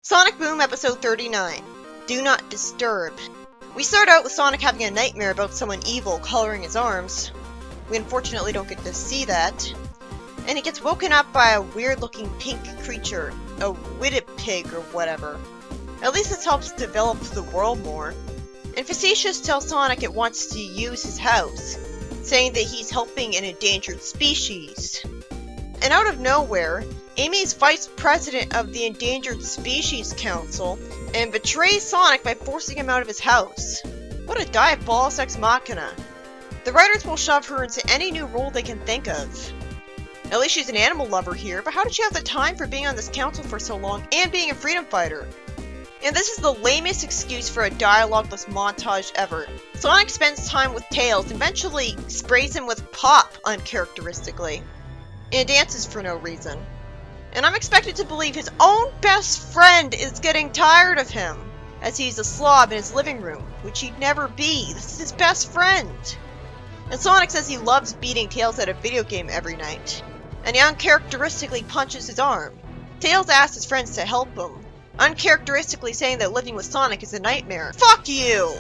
Sonic Boom Episode 39, Do Not Disturb. We start out with Sonic having a nightmare about someone evil coloring his arms. We unfortunately don't get to see that. And he gets woken up by a weird-looking pink creature, a witted pig or whatever. At least this helps develop the world more. And Facetious tells Sonic it wants to use his house, saying that he's helping an endangered species. And out of nowhere, Amy's vice president of the Endangered Species Council and betrays Sonic by forcing him out of his house. What a diabolus ex machina. The writers will shove her into any new role they can think of. At least she's an animal lover here, but how did she have the time for being on this council for so long and being a freedom fighter? And this is the lamest excuse for a dialogueless montage ever. Sonic spends time with Tails and eventually sprays him with pop uncharacteristically, and dances for no reason. And I'm expected to believe his own best friend is getting tired of him, as he's a slob in his living room, which he'd never be. This is his best friend. And Sonic says he loves beating Tails at a video game every night, and he uncharacteristically punches his arm. Tails asks his friends to help him, uncharacteristically saying that living with Sonic is a nightmare. Fuck you!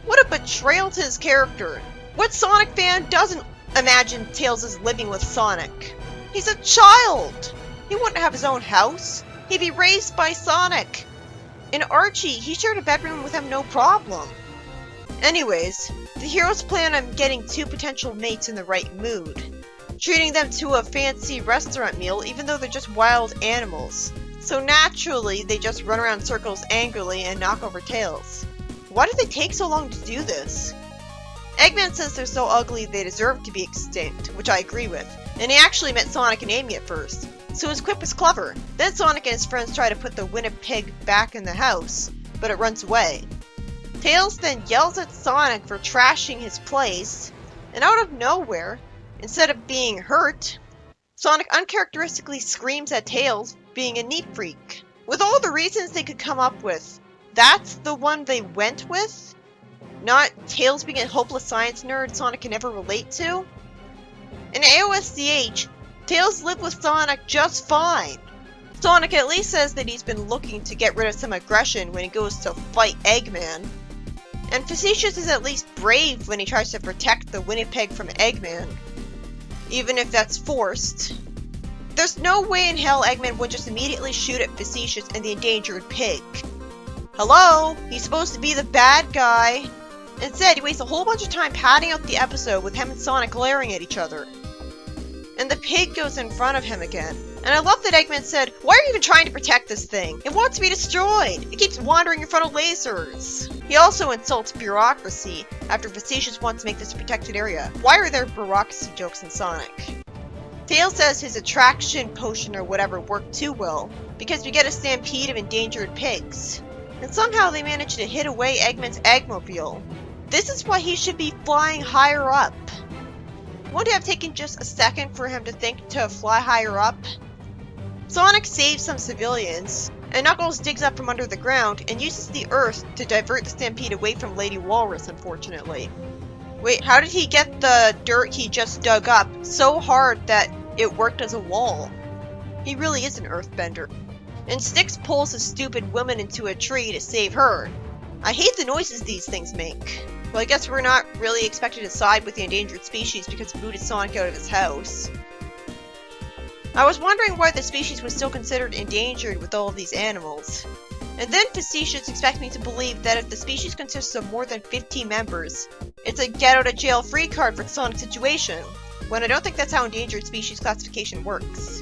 What a betrayal to his character. What Sonic fan doesn't imagine Tails is living with Sonic? He's a child! He wouldn't have his own house. He'd be raised by Sonic. And Archie, he shared a bedroom with him no problem. Anyways, the heroes plan on getting two potential mates in the right mood, treating them to a fancy restaurant meal even though they're just wild animals. So naturally, they just run around in circles angrily and knock over Tails. Why did they take so long to do this? Eggman says they're so ugly they deserve to be extinct, which I agree with, and he actually met Sonic and Amy at first, so his quip was clever. Then Sonic and his friends try to put the witted pig back in the house, but it runs away. Tails then yells at Sonic for trashing his place, and out of nowhere, instead of being hurt, Sonic uncharacteristically screams at Tails being a neat freak. With all the reasons they could come up with, that's the one they went with? Not Tails being a hopeless science nerd Sonic can never relate to? In AOSCH, Tails lived with Sonic just fine. Sonic at least says that he's been looking to get rid of some aggression when he goes to fight Eggman. And Facetious is at least brave when he tries to protect the Winnipeg from Eggman, even if that's forced. There's no way in hell Eggman would just immediately shoot at Facetious and the endangered pig. Hello? He's supposed to be the bad guy. Instead, he wastes a whole bunch of time padding out the episode with him and Sonic glaring at each other. And the pig goes in front of him again. And I love that Eggman said, "Why are you even trying to protect this thing? It wants to be destroyed. It keeps wandering in front of lasers." He also insults bureaucracy after Facetious wants to make this a protected area. Why are there bureaucracy jokes in Sonic? Tails says his attraction potion or whatever worked too well, because we get a stampede of endangered pigs. And somehow they manage to hit away Eggman's Eggmobile. This is why he should be flying higher up. Wouldn't it have taken just a second for him to think to fly higher up? Sonic saves some civilians, and Knuckles digs up from under the ground and uses the earth to divert the stampede away from Lady Walrus, unfortunately. Wait, how did he get the dirt he just dug up so hard that it worked as a wall? He really is an earthbender. And Styx pulls a stupid woman into a tree to save her. I hate the noises these things make. Well, I guess we're not really expected to side with the endangered species because it booted Sonic out of his house. I was wondering why the species was still considered endangered with all of these animals. And then Facetious expects me to believe that if the species consists of more than 15 members, it's a get out of jail free card for the Sonic situation, when I don't think that's how endangered species classification works.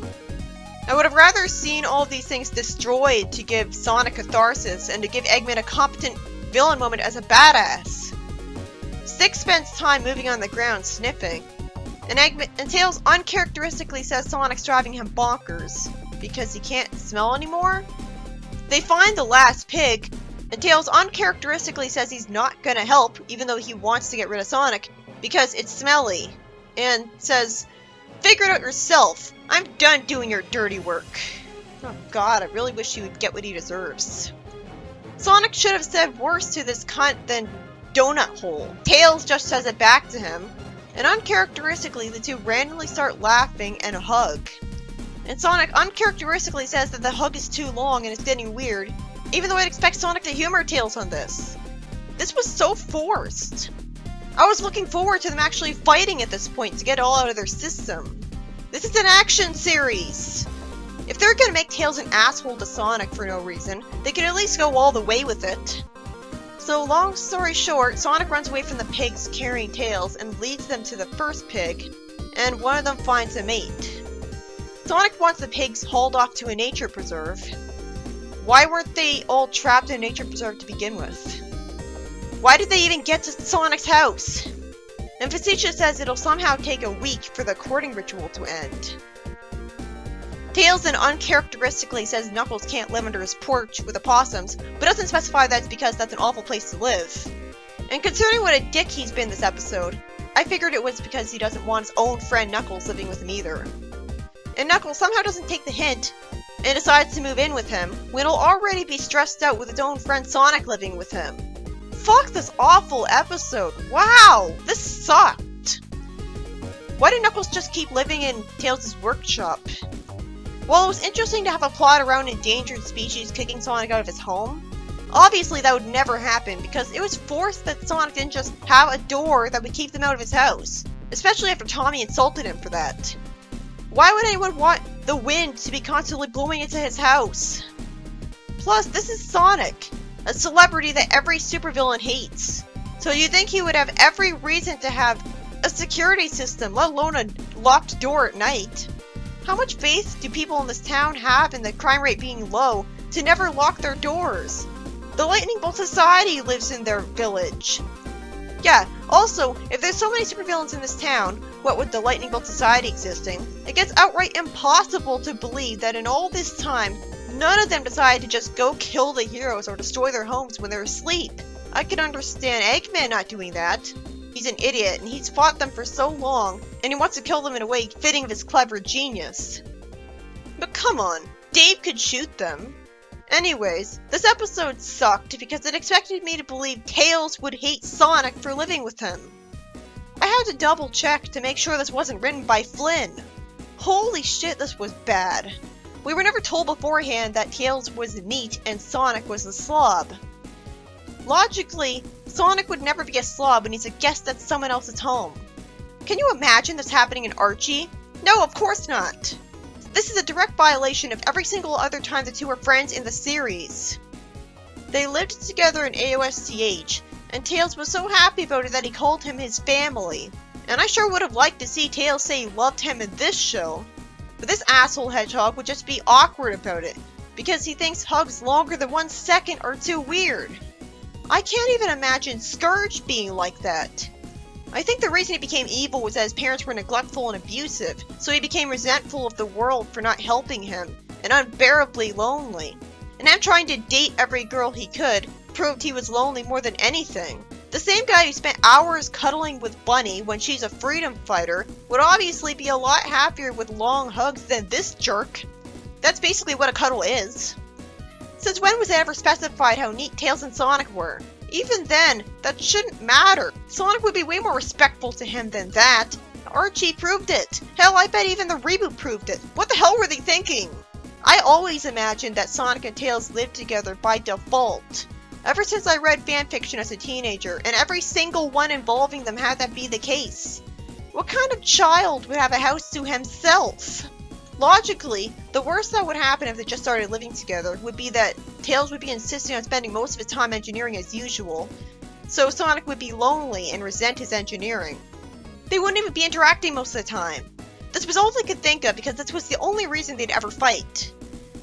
I would have rather seen all of these things destroyed to give Sonic catharsis and to give Eggman a competent villain moment as a badass. Styx spends time moving on the ground sniffing, and Tails uncharacteristically says Sonic's driving him bonkers because he can't smell anymore. They find the last pig, and Tails uncharacteristically says he's not gonna help even though he wants to get rid of Sonic because it's smelly, and says, "Figure it out yourself. I'm done doing your dirty work." Oh god, I really wish he would get what he deserves. Sonic should have said worse to this cunt than donut hole. Tails just says it back to him, and uncharacteristically the two randomly start laughing and hug. And Sonic uncharacteristically says that the hug is too long and it's getting weird, even though I'd expect Sonic to humor Tails on this. This was so forced. I was looking forward to them actually fighting at this point to get it all out of their system. This is an action series! If they're gonna make Tails an asshole to Sonic for no reason, they could at least go all the way with it. So long story short, Sonic runs away from the pigs carrying Tails and leads them to the first pig, and one of them finds a mate. Sonic wants the pigs hauled off to a nature preserve. Why weren't they all trapped in a nature preserve to begin with? Why did they even get to Sonic's house? And Facetious says it'll somehow take a week for the courting ritual to end. Tails then uncharacteristically says Knuckles can't live under his porch with the possums, but doesn't specify that's because that's an awful place to live. And considering what a dick he's been this episode, I figured it was because he doesn't want his own friend Knuckles living with him either. And Knuckles somehow doesn't take the hint and decides to move in with him when he'll already be stressed out with his own friend Sonic living with him. Fuck this awful episode. Wow, this sucked. Why did Knuckles just keep living in Tails' workshop? While it was interesting to have a plot around endangered species kicking Sonic out of his home, obviously that would never happen because it was forced that Sonic didn't just have a door that would keep them out of his house, especially after Tommy insulted him for that. Why would anyone want the wind to be constantly blowing into his house? Plus, this is Sonic, a celebrity that every supervillain hates. So you'd think he would have every reason to have a security system, let alone a locked door at night. How much faith do people in this town have in the crime rate being low to never lock their doors? The Lightning Bolt Society lives in their village. Yeah, also, if there's so many supervillains in this town, what with the Lightning Bolt Society existing, it gets outright impossible to believe that in all this time, none of them decided to just go kill the heroes or destroy their homes when they're asleep. I can understand Eggman not doing that. He's an idiot and he's fought them for so long, and he wants to kill them in a way fitting of his clever genius. But come on, Dave could shoot them. Anyways, this episode sucked because it expected me to believe Tails would hate Sonic for living with him. I had to double check to make sure this wasn't written by Flynn. Holy shit, this was bad. We were never told beforehand that Tails was neat and Sonic was a slob. Logically, Sonic would never be a slob when he's a guest at someone else's home. Can you imagine this happening in Archie? No, of course not. This is a direct violation of every single other time the two were friends in the series. They lived together in AOSTH, and Tails was so happy about it that he called him his family. And I sure would have liked to see Tails say he loved him in this show. But this asshole hedgehog would just be awkward about it, because he thinks hugs longer than 1 second are too weird. I can't even imagine Scourge being like that. I think the reason he became evil was that his parents were neglectful and abusive, so he became resentful of the world for not helping him, and unbearably lonely. And him trying to date every girl he could proved he was lonely more than anything. The same guy who spent hours cuddling with Bunny when she's a freedom fighter would obviously be a lot happier with long hugs than this jerk. That's basically what a cuddle is. Since when was it ever specified how neat Tails and Sonic were? Even then, that shouldn't matter. Sonic would be way more respectful to him than that. Archie proved it. Hell, I bet even the reboot proved it. What the hell were they thinking? I always imagined that Sonic and Tails lived together by default. Ever since I read fanfiction as a teenager, and every single one involving them had that be the case. What kind of child would have a house to himself? Logically, the worst that would happen if they just started living together would be that Tails would be insisting on spending most of his time engineering as usual, so Sonic would be lonely and resent his engineering. They wouldn't even be interacting most of the time. This was all they could think of because this was the only reason they'd ever fight.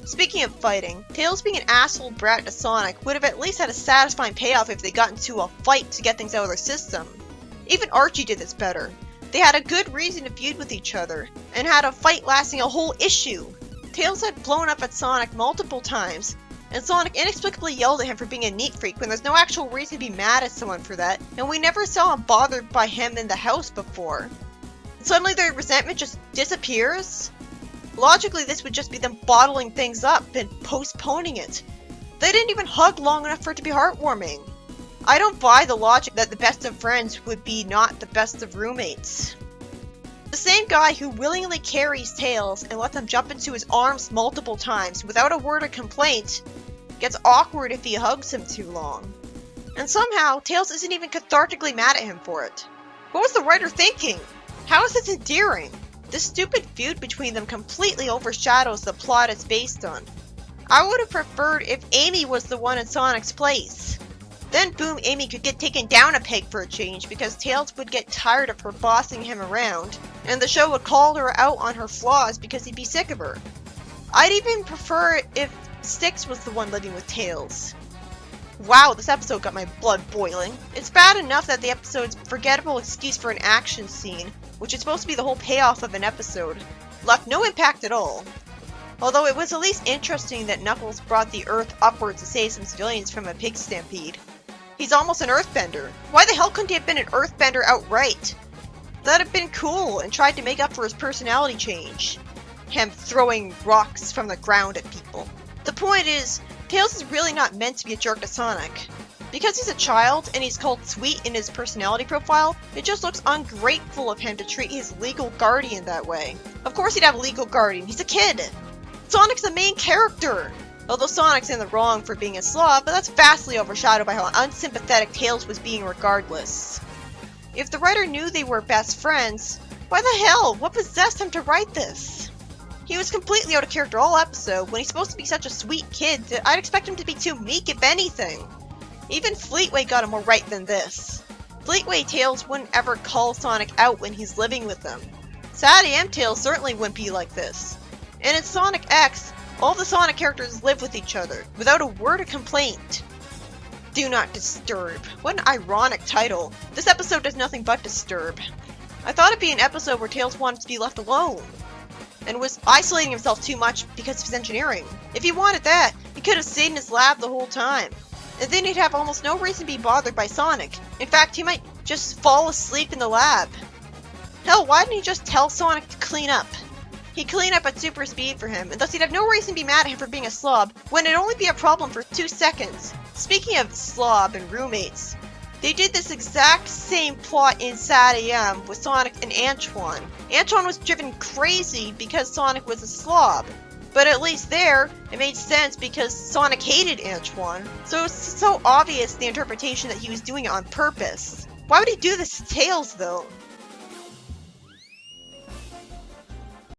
Speaking of fighting, Tails being an asshole brat to Sonic would have at least had a satisfying payoff if they got into a fight to get things out of their system. Even Archie did this better. They had a good reason to feud with each other, and had a fight lasting a whole issue. Tails had blown up at Sonic multiple times, and Sonic inexplicably yelled at him for being a neat freak when there's no actual reason to be mad at someone for that, and we never saw him bothered by him in the house before. Suddenly their resentment just disappears? Logically, this would just be them bottling things up and postponing it. They didn't even hug long enough for it to be heartwarming. I don't buy the logic that the best of friends would be not the best of roommates. The same guy who willingly carries Tails and lets him jump into his arms multiple times without a word of complaint gets awkward if he hugs him too long. And somehow, Tails isn't even cathartically mad at him for it. What was the writer thinking? How is this endearing? This stupid feud between them completely overshadows the plot it's based on. I would have preferred if Amy was the one in Sonic's place. Then boom, Amy could get taken down a peg for a change because Tails would get tired of her bossing him around, and the show would call her out on her flaws because he'd be sick of her. I'd even prefer if Styx was the one living with Tails. Wow, this episode got my blood boiling. It's bad enough that the episode's forgettable excuse for an action scene, which is supposed to be the whole payoff of an episode, left no impact at all. Although it was at least interesting that Knuckles brought the Earth upwards to save some civilians from a pig stampede. He's almost an Earthbender. Why the hell couldn't he have been an Earthbender outright? That'd have been cool and tried to make up for his personality change. Him throwing rocks from the ground at people. The point is, Tails is really not meant to be a jerk to Sonic. Because he's a child and he's called sweet in his personality profile, it just looks ungrateful of him to treat his legal guardian that way. Of course he'd have a legal guardian, he's a kid! Sonic's the main character! Although Sonic's in the wrong for being a slob, but that's vastly overshadowed by how unsympathetic Tails was being regardless. If the writer knew they were best friends, why the hell? What possessed him to write this? He was completely out of character all episode when he's supposed to be such a sweet kid that I'd expect him to be too meek if anything. Even Fleetway got him more right than this. Fleetway Tails wouldn't ever call Sonic out when he's living with them. Sad AM Tails certainly wouldn't be like this. And in Sonic X, all the Sonic characters live with each other, without a word of complaint. Do Not Disturb. What an ironic title. This episode does nothing but disturb. I thought it'd be an episode where Tails wanted to be left alone, and was isolating himself too much because of his engineering. If he wanted that, he could have stayed in his lab the whole time. And then he'd have almost no reason to be bothered by Sonic. In fact, he might just fall asleep in the lab. Hell, why didn't he just tell Sonic to clean up? He'd clean up at super speed for him, and thus he'd have no reason to be mad at him for being a slob, when it'd only be a problem for 2 seconds. Speaking of slob and roommates, they did this exact same plot in Sad AM with Sonic and Antoine. Antoine was driven crazy because Sonic was a slob. But at least there, it made sense because Sonic hated Antoine. So it was so obvious the interpretation that he was doing it on purpose. Why would he do this to Tails though?